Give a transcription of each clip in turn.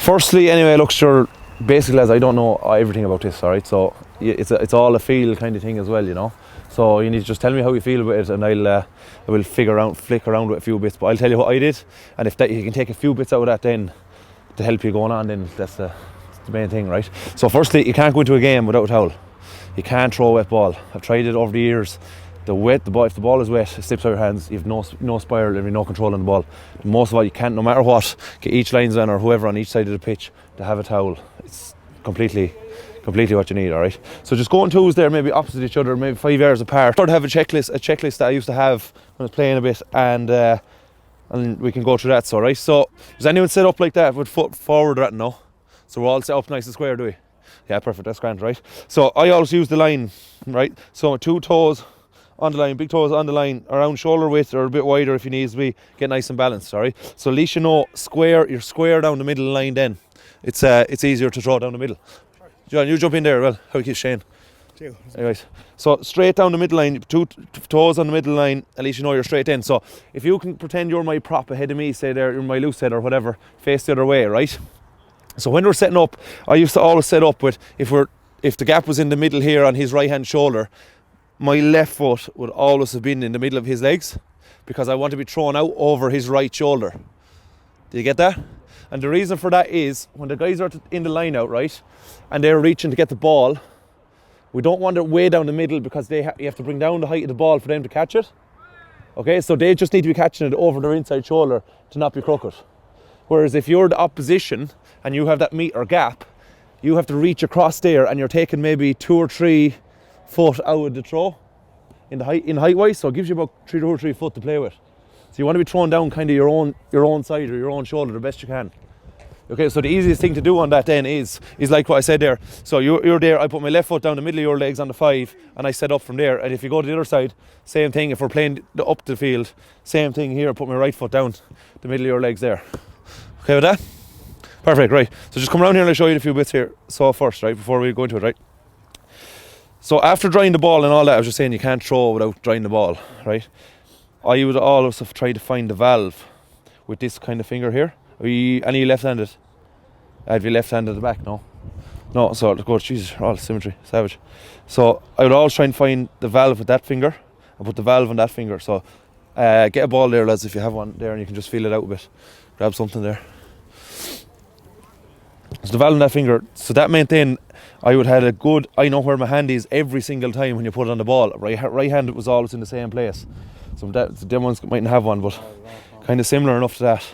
firstly, anyway, look, sure, basically, as I don't know everything about this, all right? So it's all a feel kind of thing as well, you know? So you need to just tell me how you feel about it, and I will flick around with a few bits, but I'll tell you what I did, and if that, you can take a few bits out of that then to help you going on, then that's the main thing, right? So firstly, you can't go into a game without a towel. You can't throw a wet ball. I've tried it over the years. If the ball is wet, it slips out of your hands, you've no spiral, you've no control on the ball. Most of all, you can't, no matter what, get each linesman or whoever on each side of the pitch to have a towel. It's completely what you need, all right? So just go in twos there, maybe opposite each other, maybe 5 yards apart. I'd have a checklist that I used to have when I was playing a bit, and we can go through that, so right? So does anyone set up like that with foot forward right now? So we're all set up nice and square, do we? Yeah, perfect, that's grand, right? So I always use the line, right? So 2 toes on the line, big toes on the line, around shoulder width or a bit wider if you need to be, get nice and balanced, all right? So at least you know you're square down the middle of the line then. It's easier to throw down the middle. John, you jump in there, well, how keep Shane? Anyways, so straight down the middle line, 2 toes on the middle line, at least you know you're straight in. So if you can pretend you're my prop ahead of me, say there, you're my loose head or whatever, face the other way, right? So when we're setting up, I used to always set up with, if the gap was in the middle here on his right hand shoulder, my left foot would always have been in the middle of his legs, because I want to be thrown out over his right shoulder. Do you get that? And the reason for that is, when the guys are in the line out, right, and they're reaching to get the ball, we don't want it way down the middle, because you have to bring down the height of the ball for them to catch it. Okay, so they just need to be catching it over their inside shoulder to not be crooked. Whereas if you're the opposition and you have that metre gap, you have to reach across there, and you're taking maybe 2 or 3 foot out of the throw in height wise, so it gives you about 2 or 3 foot to play with. So you want to be throwing down kind of your own side or your own shoulder the best you can. Okay, so the easiest thing to do on that then is like what I said there. So you're there, I put my left foot down the middle of your legs on the 5, and I set up from there. And if you go to the other side, same thing. If we're playing up the field, same thing here, put my right foot down the middle of your legs there. Okay with that? Perfect, right. So just come around here and I'll show you a few bits here. So first, right, before we go into it, right? So after drying the ball and all that, I was just saying you can't throw without drying the ball, right? I would always have tried to find the valve with this kind of finger here. Are you left-handed? I'd be left-handed at the back, no? No, so let's go, Jesus, all symmetry, savage. So I would always try and find the valve with that finger and put the valve on that finger. So get a ball there, lads, if you have one there, and you can just feel it out a bit. Grab something there. So the valve on that finger, so that meant then I would have I know where my hand is every single time when you put it on the ball. Right hand was always in the same place. So them ones mightn't have one, but kind of similar enough to that.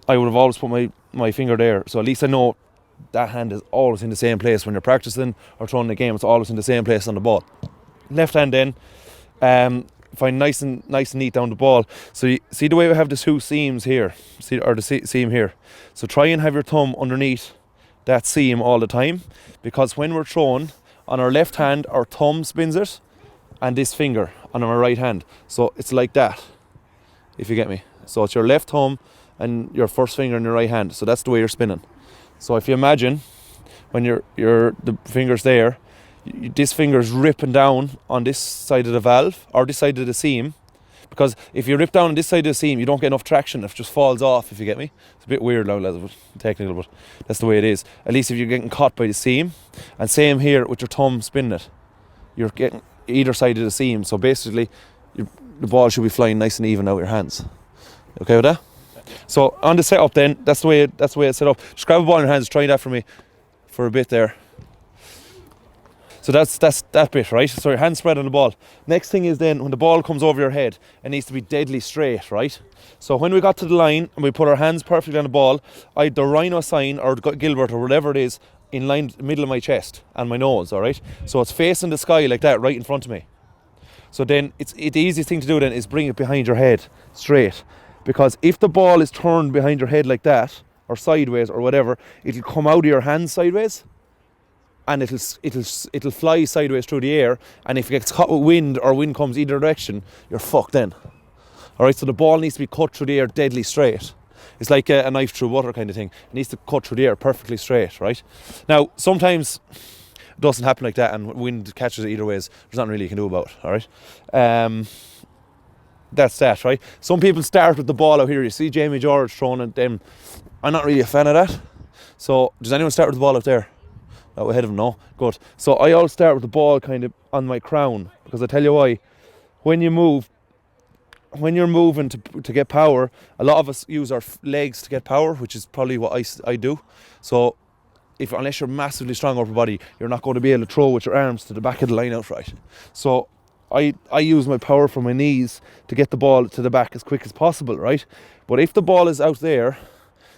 I would have always put my finger there, so at least I know that hand is always in the same place when you're practicing or throwing the game. It's always in the same place on the ball. Left hand then, find nice and neat down the ball. So you see the way we have the 2 seams here, seam here. So try and have your thumb underneath that seam all the time, because when we're throwing on our left hand, our thumb spins it, and this finger on our right hand. So it's like that, if you get me. So it's your left thumb and your first finger in your right hand. So that's the way you're spinning. So if you imagine when the finger's there, this finger's ripping down on this side of the valve or this side of the seam, because if you rip down on this side of the seam, you don't get enough traction. It just falls off, if you get me. It's a bit weird now, lads, but technical, but that's the way it is. At least if you're getting caught by the seam, and same here with your thumb spinning it, you're getting either side of the seam. So basically, the ball should be flying nice and even out your hands. Okay with that? So on the setup then, that's the way it's set up. Just grab a ball in your hands, try that for me for a bit there. So that's that bit, right? So your hands spread on the ball. Next thing is then, when the ball comes over your head, it needs to be deadly straight, right? So when we got to the line and we put our hands perfectly on the ball, I had the rhino sign or Gilbert or whatever it is in line the middle of my chest and my nose, all right? So it's facing the sky like that, right in front of me. So then the easiest thing to do then is bring it behind your head straight, because if the ball is turned behind your head like that or sideways or whatever, it'll come out of your hands sideways, and it'll fly sideways through the air, and if it gets caught with wind or wind comes either direction, you're fucked then. Alright, so the ball needs to be cut through the air deadly straight. It's like a knife through butter kind of thing. It needs to cut through the air perfectly straight, right? Now, sometimes it doesn't happen like that and wind catches it either ways. There's nothing really you can do about it, alright? That's that, right? Some people start with the ball out here. You see Jamie George throwing at them. I'm not really a fan of that. So does anyone start with the ball up there? Out ahead of him, no? Good. So I always start with the ball kind of on my crown, because I tell you why. When you're moving to get power, a lot of us use our legs to get power, which is probably what I do. So unless you're massively strong upper body, you're not going to be able to throw with your arms to the back of the line out right. So I use my power from my knees to get the ball to the back as quick as possible, right? But if the ball is out there,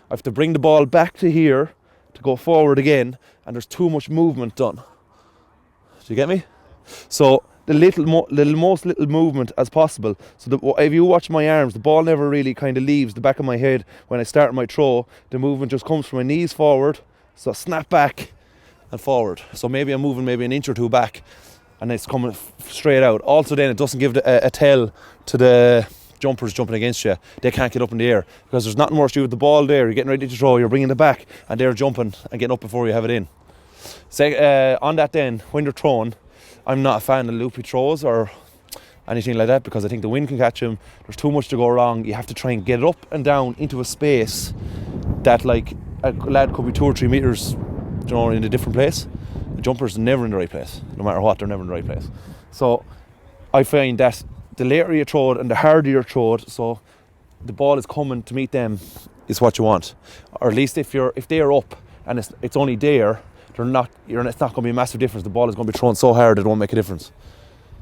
I have to bring the ball back to here to go forward again, and there's too much movement done. Do you get me? So the most little movement as possible. So if you watch my arms, the ball never really kind of leaves the back of my head when I start my throw. The movement just comes from my knees forward, so snap back and forward. So maybe I'm moving maybe an inch or two back, and it's coming straight out. Also then it doesn't give a tell to the jumpers jumping against you. They can't get up in the air, because there's nothing worse to do with the ball there. You're getting ready to throw, you're bringing it back, and they're jumping and getting up before you have it in. So on that then, when you're throwing, I'm not a fan of loopy throws or anything like that, because I think the wind can catch him. There's too much to go wrong. You have to try and get it up and down into a space that, like, a lad could be 2 or 3 meters, in a different place. The jumper's never in the right place. No matter what, they're never in the right place. So I find that the later you throw it and the harder you throw it, so the ball is coming to meet them, is what you want. Or at least if they're up and it's only there, it's not going to be a massive difference. The ball is going to be thrown so hard it won't make a difference.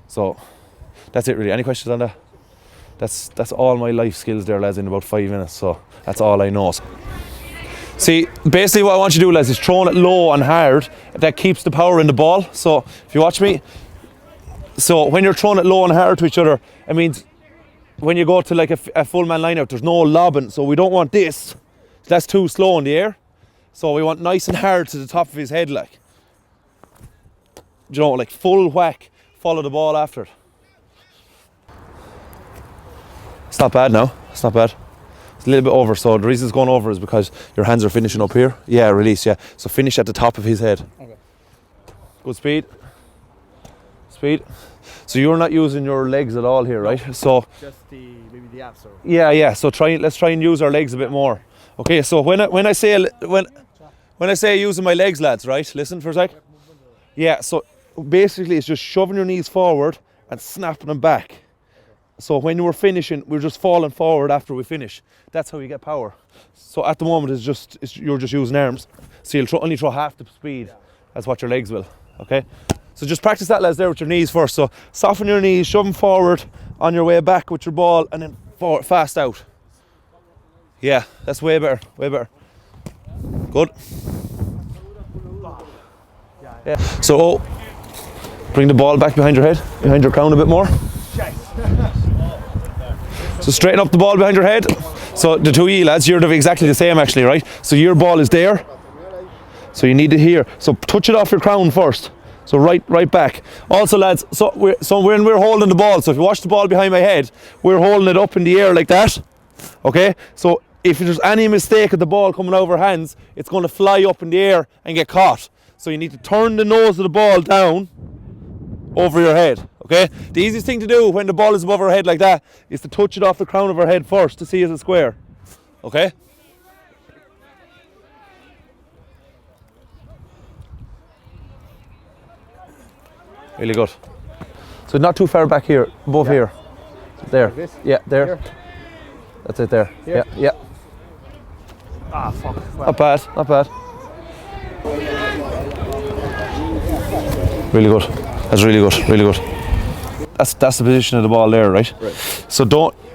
So that's it really. Any questions on that? That's all my life skills there, lads, in about 5 minutes. So that's all I know. See, basically what I want you to do, lads, is throwing it low and hard. That keeps the power in the ball. So if you watch me, so when you're throwing it low and hard to each other, it means when you go to like a full man line out, there's no lobbing. So we don't want this. That's too slow in the air. So we want nice and hard to the top of his head, like. Like full whack, follow the ball after it. It's not bad now. It's not bad. It's a little bit over. So the reason it's going over is because your hands are finishing up here. Yeah, release, yeah. So finish at the top of his head. Okay. Good speed. Speed. So you're not using your legs at all here, right? So just maybe the abs. Yeah. So let's try and use our legs a bit more. Okay. So when I say using my legs, lads, right? Listen for a sec. Yeah. So basically, it's just shoving your knees forward and snapping them back. So when we're finishing, we're just falling forward after we finish. That's how you get power. So at the moment, you're just using arms. So you'll only throw half the speed as what your legs will. Okay. So just practice that, lads, there with your knees first. So soften your knees, shove them forward on your way back with your ball, and then forward, fast out. Yeah, that's way better, way better. Good. Yeah. So bring the ball back behind your head, behind your crown a bit more. So straighten up the ball behind your head. So the two of you lads, you're exactly the same actually, right? So your ball is there. So you need it here. So touch it off your crown first. So right back. Also, lads, so when we're holding the ball, so if you watch the ball behind my head, we're holding it up in the air like that. Okay? So if there's any mistake of the ball coming over our hands, it's going to fly up in the air and get caught. So you need to turn the nose of the ball down over your head. Okay? The easiest thing to do when the ball is above our head like that is to touch it off the crown of our head first to see is it square. Okay? Really good. So not too far back here, above here. There. Like yeah, there. Here. That's it there. Here. Yeah. Ah, fuck. Well. Not bad, not bad. Really good. That's really good, really good. That's the position of the ball there, right? So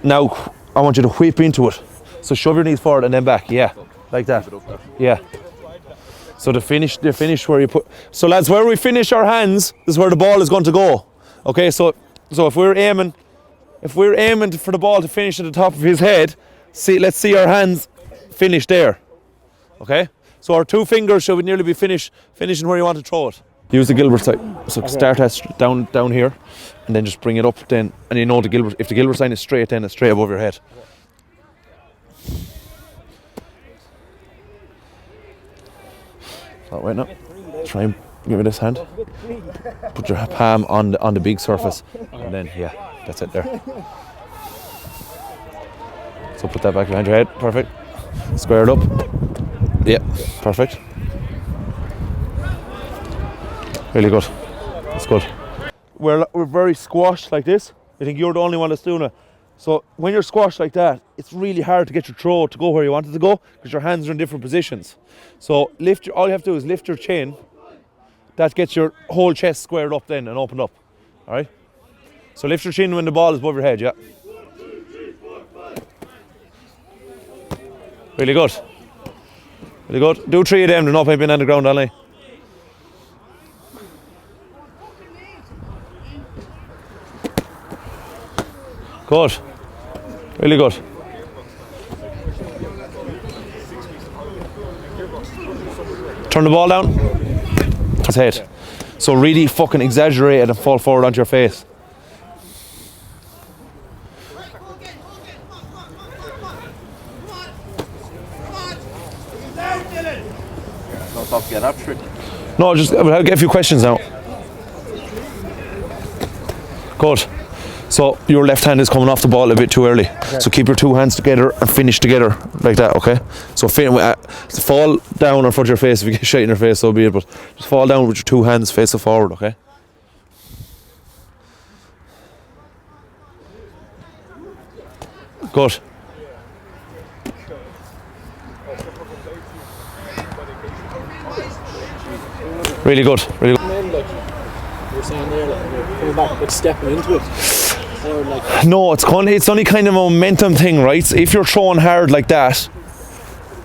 now I want you to whip into it. So shove your knees forward and then back, yeah. Like that. Yeah. So the finish where you put, so lads, where we finish our hands is where the ball is going to go. Okay, so if we're aiming for the ball to finish at the top of his head, let's see our hands finish there. Okay, so our 2 fingers should nearly be finishing where you want to throw it. Use the Gilbert side. So start at down here, and then just bring it up. Then, and you know if the Gilbert sign is straight, then it's straight above your head. That way now. Try and give me this hand. Put your palm on the big surface, and then that's it there. So put that back behind your head. Perfect. Square it up. Yeah, perfect. Really good. That's good. We're very squashed like this. I think you're the only one that's doing it. So when you're squashed like that, it's really hard to get your throw to go where you want it to go because your hands are in different positions. So all you have to do is lift your chin. That gets your whole chest squared up then and opened up. All right? So lift your chin when the ball is above your head, yeah. Really good. Really good. Do 3 of them, they're not been on the ground all night. Good. Really good. Turn the ball down. Turn his head. So really fucking exaggerate it and fall forward onto your face. No, just I'll get a few questions now. Good. So your left hand is coming off the ball a bit too early. Okay. So keep your 2 hands together and finish together like that, okay? So fall down in front of your face. If you get shot in your face, so be it, but just fall down with your 2 hands facing forward, okay? Good. Really good, really good. You're saying there, like, coming back, like stepping into it. Or like no, it's only kind of a momentum thing, right? So if you're throwing hard like that,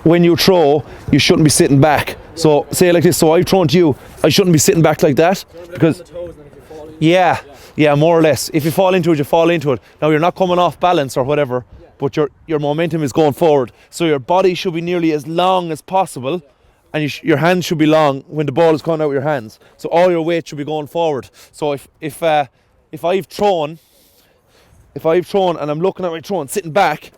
when you throw, you shouldn't be sitting back. So say like this, so I've thrown to you, I shouldn't be sitting back like that. Because yeah, more or less. If you fall into it, you fall into it. Now you're not coming off balance or whatever, but your momentum is going forward. So your body should be nearly as long as possible. And your hands should be long when the ball is coming out of your hands. So all your weight should be going forward. So if I've thrown and I'm looking at my throw and sitting back,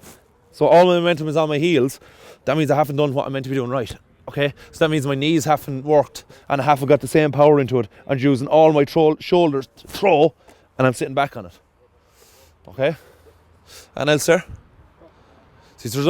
so all my momentum is on my heels, that means I haven't done what I'm meant to be doing right. Okay? So that means my knees haven't worked and I haven't got the same power into it. I'm using all my shoulders to throw and I'm sitting back on it. Okay? And else, sir? See, there's